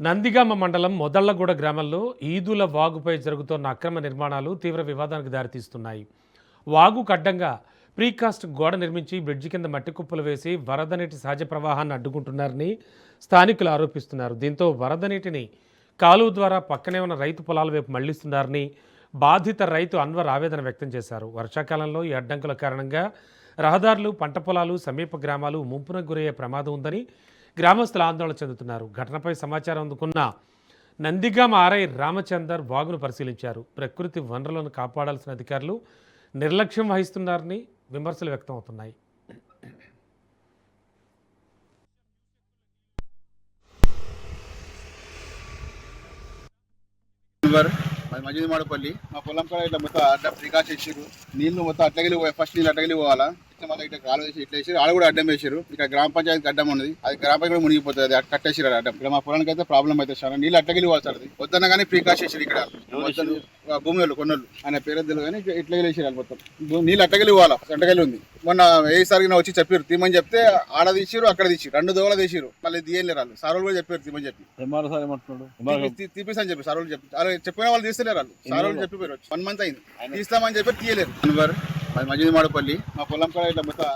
నందిగామ మండలం మొదళ్లగూడ గ్రామంలో ఈదుల వాగుపై జరుగుతున్న అక్రమ నిర్మాణాలు తీవ్ర వివాదానికి దారితీస్తున్నాయి. వాగుకు అడ్డంగా ప్రీకాస్ట్ గోడ నిర్మించి బ్రిడ్జి కింద మట్టి కుప్పలు వేసి వరద నీటి సహజ ప్రవాహాన్ని అడ్డుకుంటున్నారని స్థానికులు ఆరోపిస్తున్నారు. దీంతో వరద నీటిని కాలువ ద్వారా పక్కనే ఉన్న రైతు పొలాల వైపు మళ్లిస్తున్నారని బాధిత రైతు అన్వర్ ఆవేదన వ్యక్తం చేశారు. వర్షాకాలంలో ఈ అడ్డంకుల కారణంగా రహదారులు, పంట పొలాలు, సమీప గ్రామాలు ముంపునకు గురయ్యే ప్రమాదం ఉందని గ్రామస్తులు ఆందోళన చెందుతున్నారు. ఘటనపై సమాచారం అందుకున్న నందిగామ ఆర్ఐ రామచందర్ వాగును పరిశీలించారు. ప్రకృతి వనరులను కాపాడాల్సిన అధికారులు నిర్లక్ష్యం వహిస్తున్నారని విమర్శలు వ్యక్తం అవుతున్నాయి. మజీద్ మాడపల్లి మా పొలం కూడా ఇట్లా మొత్తం అడ్డ ప్రికాష్ వేసారు. నీళ్లు మొత్తం అట్లగిలి ఫస్ట్ నీళ్ళు అట్లగిలి పోవాలా, మళ్ళీ ఇట్లా కాలు వేసి ఇట్లా వేసారు. ఆడ కూడా అడ్డం వేసారు. ఇక్కడ గ్రామ పంచాయతీ అడ్డం ఉన్నది, అది గ్రామ పంచాయతీ కూడా మునిగిపోతుంది. అది కట్టేసారు అడ్డం. ఇక్కడ మా పొలానికి అయితే ప్రాబ్లం అయితే సార్ నీళ్ళు అట్లగిలి పోవాలి సార్. అది వద్దన్న కానీ ప్రికాష్ వేసారు. ఇక్కడ భూములు కొన్నోళ్ళు ఆయన పేరు కానీ ఇట్లా వేసారు. మొత్తం నీళ్ళు అట్టగిలి పోవాలా, అట్టగిలి ఉంది. మొన్న వేసారికి వచ్చి చెప్పారు తీమని చెప్తే ఆడ తీసిరు, అక్కడ తీసిరు, 2 దోవలు తీసిరు. మళ్ళీ తీయలేరు వాళ్ళు. సారోళ్ళు కూడా చెప్పారు తీమని చెప్పి తీపిస్తా అని చెప్పి సారోళ్ళు చెప్పి చెప్పిన వాళ్ళు తీస్తలేరు. వాళ్ళు సారోళ్ళు చెప్పిపోయారు. 1 మంత్ అయింది తీస్తామని చెప్పి తీయలేరు. మజీద్ మాడపల్లి మా పొలం కూడా ఇట్లా మొత్తం